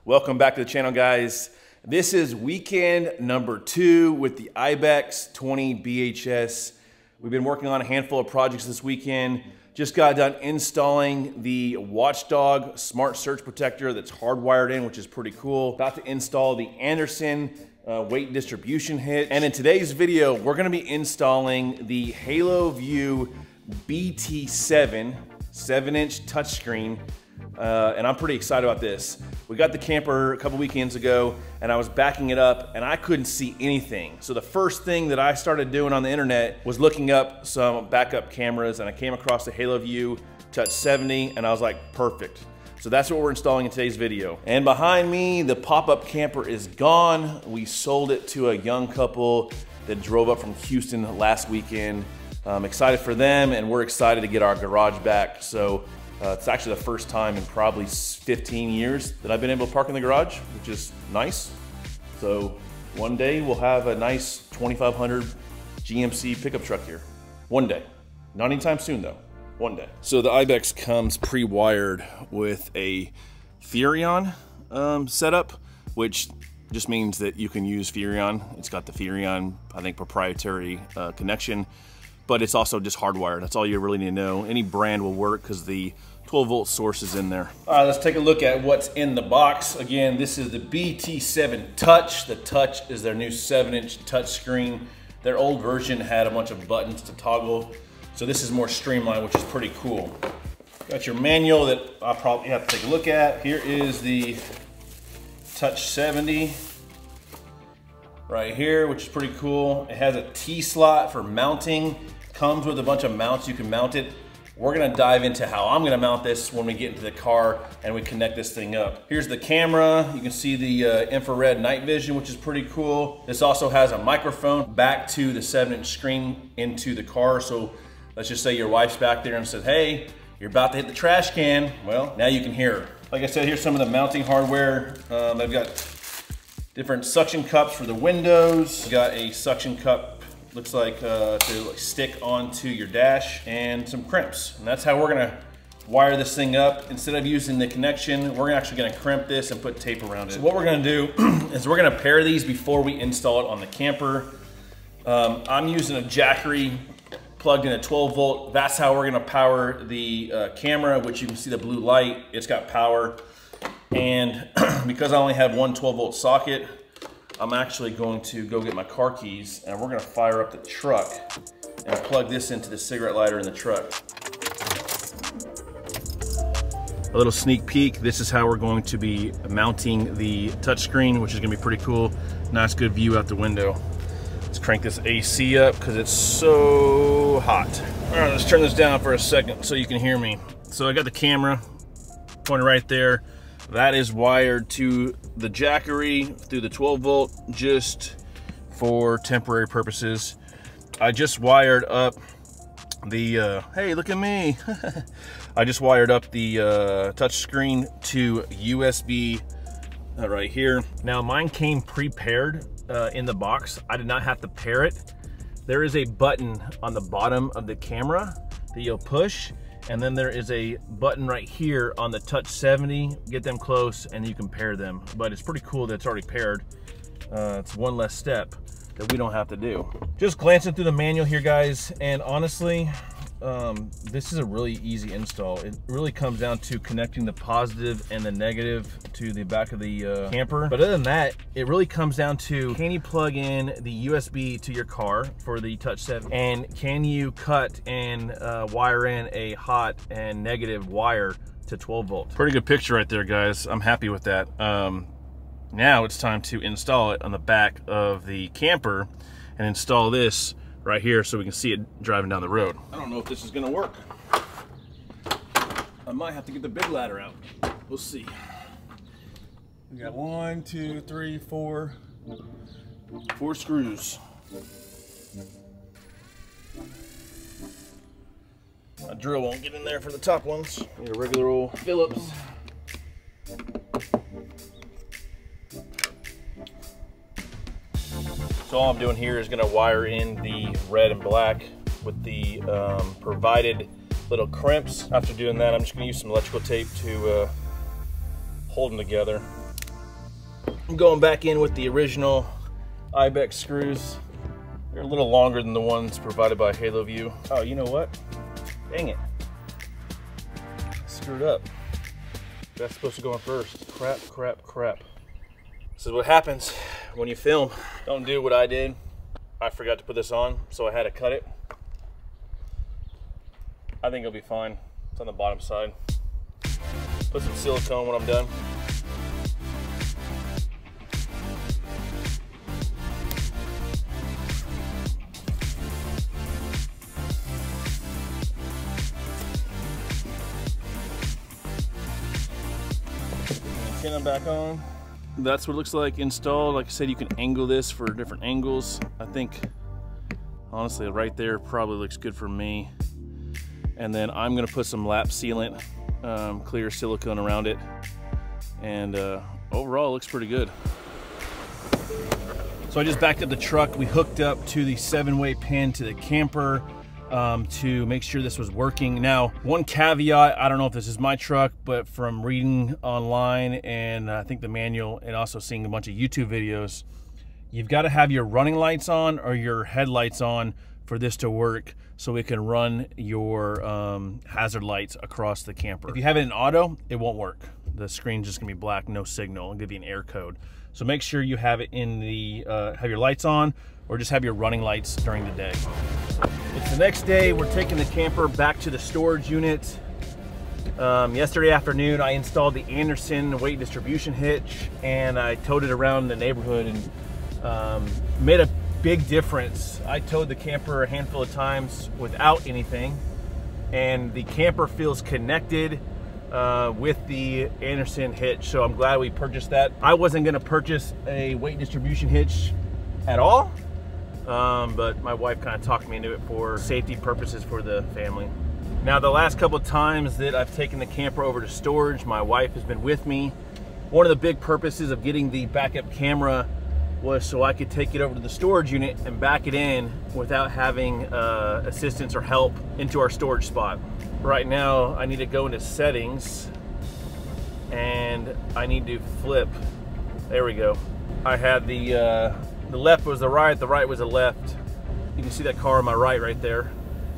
Welcome back to the channel, guys. This is weekend number 2 with the Ibex 20 BHS. We've been working on a handful of projects this weekend. Just got done installing the Watchdog smart surge protector that's hardwired in, which is pretty cool. About to install the Anderson weight distribution hitch. And in today's video, we're gonna be installing the Haloview BT7 7-inch touchscreen. And I'm pretty excited about this. We got the camper a couple weekends ago and I was backing it up and I couldn't see anything. So the first thing that I started doing on the internet was looking up some backup cameras, and I came across the Haloview Touch 70 and I was like, perfect. So that's what we're installing in today's video. And behind me, the pop-up camper is gone. We sold it to a young couple that drove up from Houston last weekend. I'm excited for them, and we're excited to get our garage back. So it's actually the first time in probably 15 years that I've been able to park in the garage, which is nice. So one day we'll have a nice 2500 GMC pickup truck here. One day. Not anytime soon though. One day. So the Ibex comes pre-wired with a Furrion setup, which just means that you can use Furrion. It's got the Furrion, I think, proprietary connection, but it's also just hardwired. That's all you really need to know. Any brand will work because the 12-volt source is in there. All right, let's take a look at what's in the box. Again, this is the BT7 Touch. The Touch is their new 7-inch touchscreen. Their old version had a bunch of buttons to toggle, so this is more streamlined, which is pretty cool. Got your manual that I'll probably have to take a look at. Here is the Touch 70 right here, which is pretty cool. It has a T-slot for mounting. Comes with a bunch of mounts you can mount it. We're gonna dive into how I'm gonna mount this when we get into the car and we connect this thing up. Here's the camera. You can see the infrared night vision, which is pretty cool. This also has a microphone back to the 7-inch screen into the car. So let's just say your wife's back there and says, hey, you're about to hit the trash can. Well, now you can hear her. Like I said, here's some of the mounting hardware. I've got different suction cups for the windows. We've got a suction cup, looks like to stick onto your dash, and some crimps. And that's how we're gonna wire this thing up. Instead of using the connection, we're actually gonna crimp this and put tape around it. So what we're gonna do is we're gonna pair these before we install it on the camper. I'm using a Jackery plugged in a 12-volt. That's how we're gonna power the camera, which you can see the blue light. It's got power. And because I only have one 12-volt socket, I'm actually going to go get my car keys and we're gonna fire up the truck and plug this into the cigarette lighter in the truck. A little sneak peek, this is how we're going to be mounting the touchscreen, which is gonna be pretty cool. Nice good view out the window. Let's crank this AC up because it's so hot. All right, let's turn this down for a second so you can hear me. So I got the camera pointed right there. That is wired to the Jackery through the 12-volt just for temporary purposes. I just wired up the, hey, look at me. I just wired up the touch screen to USB right here. Now mine came pre-paired in the box. I did not have to pair it. There is a button on the bottom of the camera that you'll push, and then there is a button right here on the Touch 70. Get them close and you can pair them. But it's pretty cool that it's already paired. It's one less step that we don't have to do. Just glancing through the manual here, guys, and honestly, this is a really easy install. It really comes down to connecting the positive and the negative to the back of the camper. But other than that, it really comes down to, can you plug in the USB to your car for the Touch 7? And can you cut and wire in a hot and negative wire to 12 volt? Pretty good picture right there, guys. I'm happy with that. Now it's time to install it on the back of the camper and install this right here so we can see it driving down the road. I don't know if this is gonna work. I might have to get the big ladder out. We'll see. We got 1, 2, 3, 4 screws. My drill won't get in there for the top ones. Need a regular old Phillips. So all I'm doing here is gonna wire in the red and black with the provided little crimps. After doing that, I'm just gonna use some electrical tape to hold them together. I'm going back in with the original Ibex screws. They're a little longer than the ones provided by Haloview. Oh, you know what? Dang it. Screwed up. That's supposed to go in first. Crap, crap, crap. This is what happens when you film. Don't do what I did. I forgot to put this on, so I had to cut it. I think it'll be fine. It's on the bottom side. Put some silicone when I'm done. Antenna back on. That's what it looks like installed. Like I said, you can angle this for different angles. I think, honestly, right there probably looks good for me. And then I'm gonna put some lap sealant, clear silicone around it. And overall, it looks pretty good. So I just backed up the truck. We hooked up to the 7-way pin to the camper to make sure this was working. Now, one caveat, I don't know if this is my truck, but from reading online and I think the manual and also seeing a bunch of YouTube videos, you've got to have your running lights on or your headlights on for this to work, so we can run your hazard lights across the camper. If you have it in auto, it won't work. The screen's just gonna be black, no signal, and give you an error code. So make sure you have it in the, have your lights on, or just have your running lights during the day. It's the next day. We're taking the camper back to the storage unit. Yesterday afternoon, I installed the Anderson weight distribution hitch, and I towed it around the neighborhood and made a big difference. I towed the camper a handful of times without anything, and the camper feels connected with the Anderson hitch, so I'm glad we purchased that. I wasn't gonna purchase a weight distribution hitch at all, but my wife kind of talked me into it for safety purposes for the family. Now, the last couple of times that I've taken the camper over to storage, my wife has been with me. One of the big purposes of getting the backup camera was so I could take it over to the storage unit and back it in without having assistance or help into our storage spot. Right now, I need to go into settings and I need to flip. There we go. I had the left was the right was the left. You can see that car on my right there.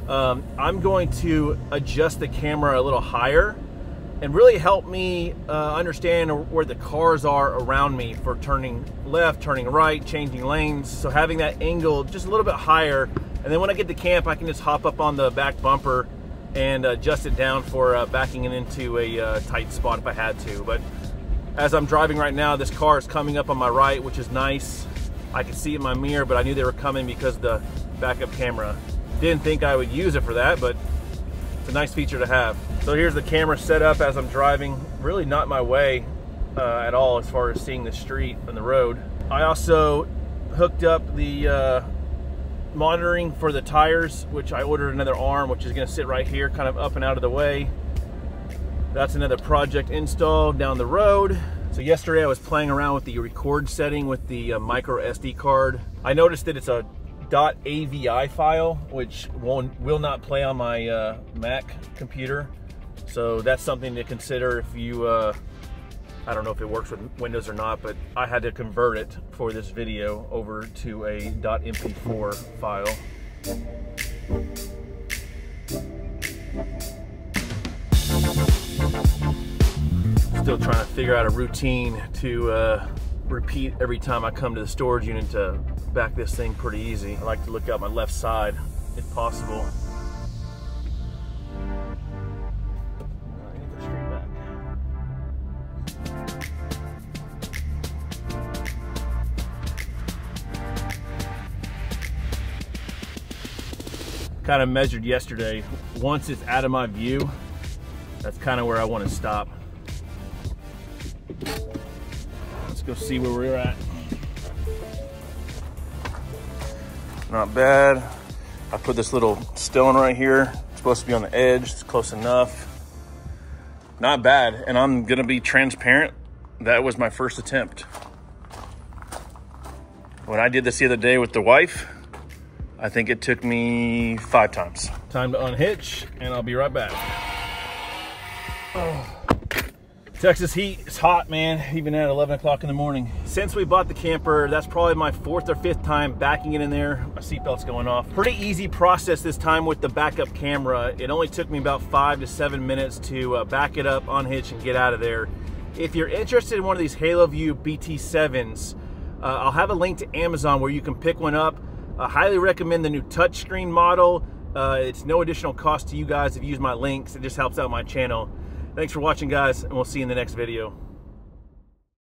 I'm going to adjust the camera a little higher and really help me understand where the cars are around me for turning left, turning right, changing lanes. So having that angle just a little bit higher, and then when I get to camp, I can just hop up on the back bumper and adjust it down for backing it into a tight spot if I had to. But as I'm driving right now, this car is coming up on my right, which is nice. I can see it in my mirror, but I knew they were coming because of the backup camera. Didn't think I would use it for that, but it's a nice feature to have. So here's the camera set up as I'm driving. Really not my way at all as far as seeing the street and the road. I also hooked up the monitoring for the tires, which I ordered another arm, which is gonna sit right here, kind of up and out of the way. That's another project install down the road. So yesterday I was playing around with the record setting with the micro SD card. I noticed that it's a .avi file, which will not play on my Mac computer. So that's something to consider if you, I don't know if it works with Windows or not, but I had to convert it for this video over to a .mp4 file. Still trying to figure out a routine to repeat every time I come to the storage unit to back this thing pretty easy. I like to look out my left side if possible. I need to go straight back. Kind of measured yesterday. Once it's out of my view, that's kind of where I want to stop. Let's go see where we're at. Not bad. I put this little stone right here. It's supposed to be on the edge. It's close enough. Not bad. And I'm gonna be transparent. That was my first attempt. When I did this the other day with the wife, I think it took me 5 times. Time to unhitch, and I'll be right back. Oh. Texas heat is hot, man, even at 11 o'clock in the morning. Since we bought the camper, that's probably my 4th or 5th time backing it in there. My seatbelt's going off. Pretty easy process this time with the backup camera. It only took me about 5 to 7 minutes to back it up, unhitch, and get out of there. If you're interested in one of these Haloview BT7s, I'll have a link to Amazon where you can pick one up. I highly recommend the new touchscreen model. It's no additional cost to you guys if you use my links. It just helps out my channel. Thanks for watching, guys, and we'll see you in the next video.